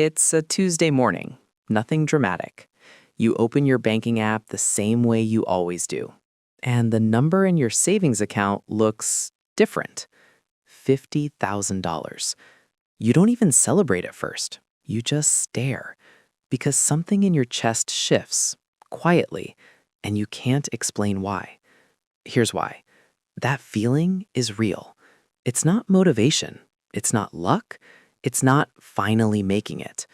It's a Tuesday morning, nothing dramatic. You open your banking app the same way you always do. And the number in your savings account looks different. $50,000. You don't even celebrate at first. You just stare. Because something in your chest shifts, quietly, and you can't explain why. Here's why. That feeling is real. It's not motivation. It's not luck. It's not finally making it.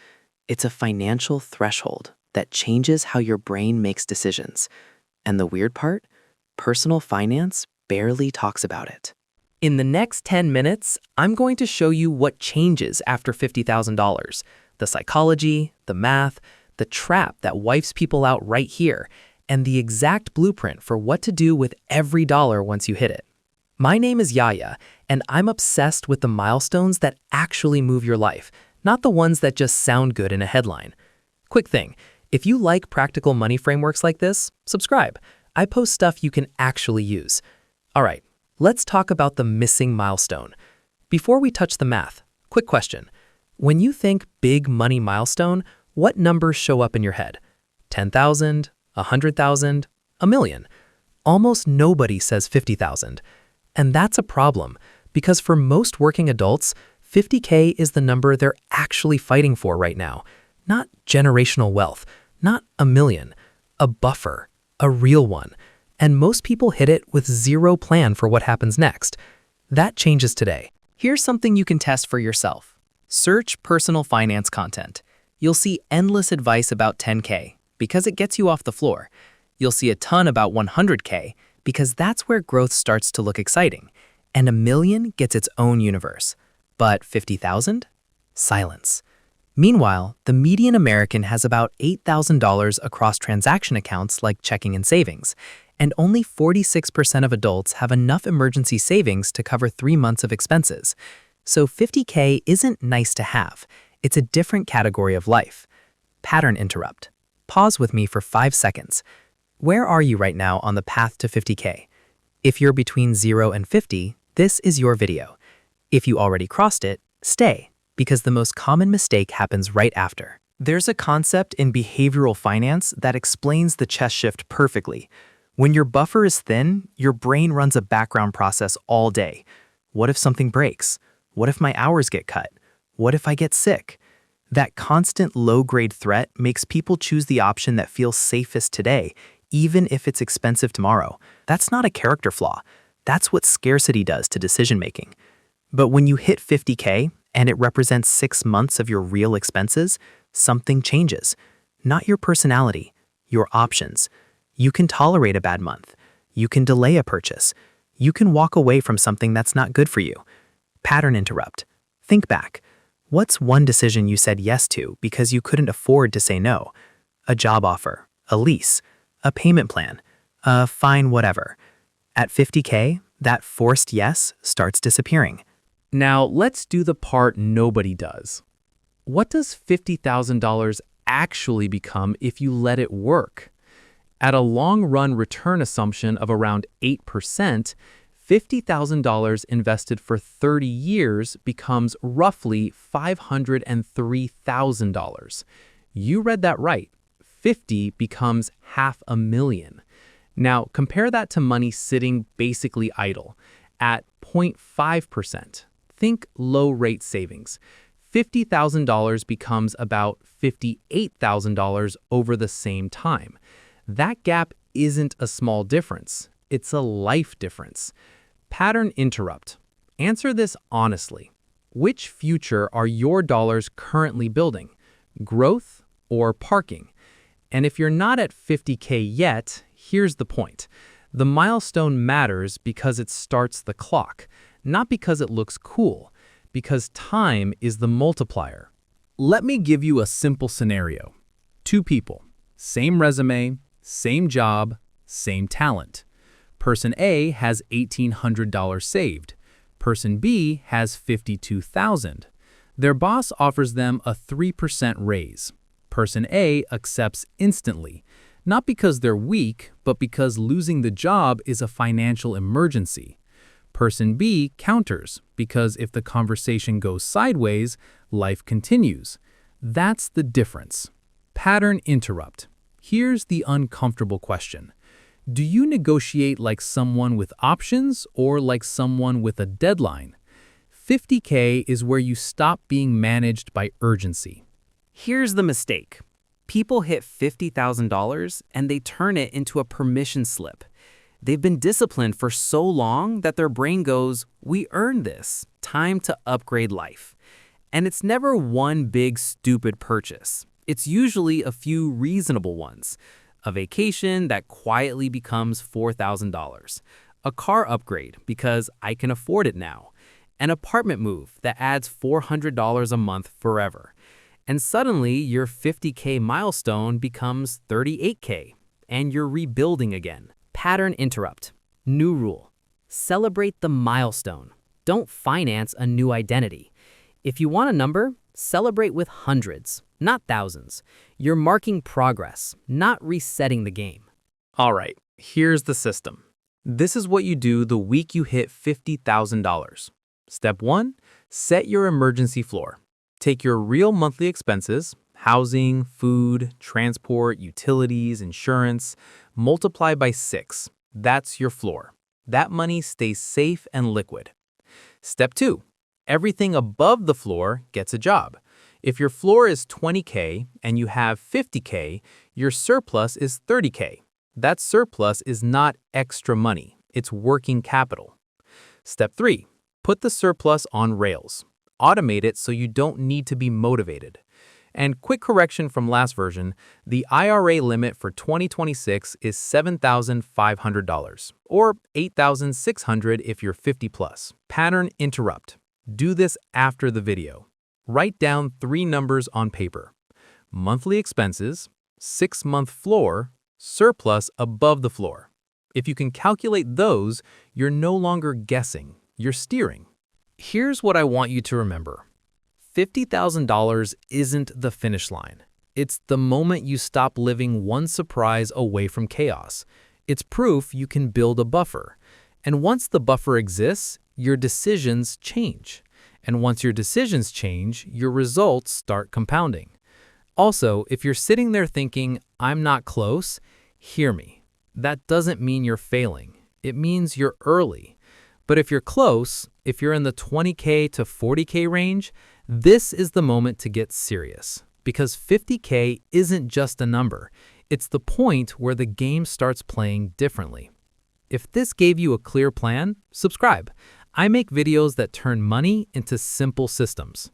It's a financial threshold that changes how your brain makes decisions. And the weird part? Personal finance barely talks about it. In the next 10 minutes, I'm going to show you what changes after $50,000. The psychology, the math, the trap that wipes people out right here, and the exact blueprint for what to do with every dollar once you hit it. My name is Yahya, and I'm obsessed with the milestones that actually move your life, not the ones that just sound good in a headline. Quick thing, if you like practical money frameworks like this, subscribe. I post stuff you can actually use. All right, let's talk about the missing milestone. Before we touch the math, quick question. When you think big money milestone, what numbers show up in your head? 10,000, 100,000, a million. Almost nobody says 50,000. And that's a problem, because for most working adults, 50K is the number they're actually fighting for right now. Not generational wealth, not a million, a buffer, a real one. And most people hit it with zero plan for what happens next. That changes today. Here's something you can test for yourself. Search personal finance content. You'll see endless advice about 10K because it gets you off the floor. You'll see a ton about 100K because that's where growth starts to look exciting. And a million gets its own universe. But 50,000? Silence. Meanwhile, the median American has about $8,000 across transaction accounts like checking and savings, and only 46% of adults have enough emergency savings to cover 3 months of expenses. So 50K isn't nice to have. It's a different category of life. Pattern interrupt. Pause with me for 5 seconds. Where are you right now on the path to 50K? If you're between 0 and 50, this is your video. If you already crossed it, stay, because the most common mistake happens right after. There's a concept in behavioral finance that explains the chest shift perfectly. When your buffer is thin, your brain runs a background process all day. What if something breaks? What if my hours get cut? What if I get sick? That constant low-grade threat makes people choose the option that feels safest today, even if it's expensive tomorrow. That's not a character flaw. That's what scarcity does to decision-making. But when you hit 50K and it represents 6 months of your real expenses, something changes. Not your personality, your options. You can tolerate a bad month. You can delay a purchase. You can walk away from something that's not good for you. Pattern interrupt. Think back. What's one decision you said yes to because you couldn't afford to say no? A job offer, a lease, a payment plan, a fine whatever. At 50K, that forced yes starts disappearing. Now, let's do the part nobody does. What does $50,000 actually become if you let it work? At a long-run return assumption of around 8%, $50,000 invested for 30 years becomes roughly $503,000. You read that right. 50 becomes $500,000. Now, compare that to money sitting basically idle at 0.5%. Think low-rate savings. $50,000 becomes about $58,000 over the same time. That gap isn't a small difference. It's a life difference. Pattern interrupt. Answer this honestly. Which future are your dollars currently building? Growth or parking? And if you're not at 50K yet, here's the point. The milestone matters because it starts the clock, not because it looks cool, because time is the multiplier. Let me give you a simple scenario. 2 people, same resume, same job, same talent. Person A has $1,800 saved. Person B has $52,000. Their boss offers them a 3% raise. Person A accepts instantly, not because they're weak, but because losing the job is a financial emergency. Person B counters, because if the conversation goes sideways, life continues. That's the difference. Pattern interrupt. Here's the uncomfortable question. Do you negotiate like someone with options or like someone with a deadline? 50K is where you stop being managed by urgency. Here's the mistake. People hit $50,000 and they turn it into a permission slip. They've been disciplined for so long that their brain goes, "We earned this. Time to upgrade life." And it's never one big stupid purchase. It's usually a few reasonable ones. A vacation that quietly becomes $4,000. A car upgrade because I can afford it now. An apartment move that adds $400 a month forever. And suddenly your 50K milestone becomes 38K and you're rebuilding again. Pattern interrupt. New rule. Celebrate the milestone. Don't finance a new identity. If you want a number, celebrate with hundreds, not thousands. You're marking progress, not resetting the game. All right, here's the system. This is what you do the week you hit $50,000. Step 1, set your emergency floor. Take your real monthly expenses, housing, food, transport, utilities, insurance, multiply by 6. That's your floor. That money stays safe and liquid. Step 2, everything above the floor gets a job. If your floor is 20K and you have 50K, your surplus is 30K. That surplus is not extra money, it's working capital. Step 3, put the surplus on rails. Automate it so you don't need to be motivated. And quick correction from last version, the IRA limit for 2026 is $7,500 or $8,600 if you're 50 plus. Pattern interrupt. Do this after the video. Write down 3 numbers on paper. Monthly expenses, 6-month floor, surplus above the floor. If you can calculate those, you're no longer guessing, you're steering. Here's what I want you to remember. $50,000 isn't the finish line. It's the moment you stop living one surprise away from chaos. It's proof you can build a buffer. And once the buffer exists, your decisions change. And once your decisions change, your results start compounding. Also, if you're sitting there thinking, "I'm not close," hear me. That doesn't mean you're failing. It means you're early. But if you're close, if you're in the 20K to 40K range, this is the moment to get serious. Because 50K isn't just a number. It's the point where the game starts playing differently. If this gave you a clear plan, subscribe. I make videos that turn money into simple systems.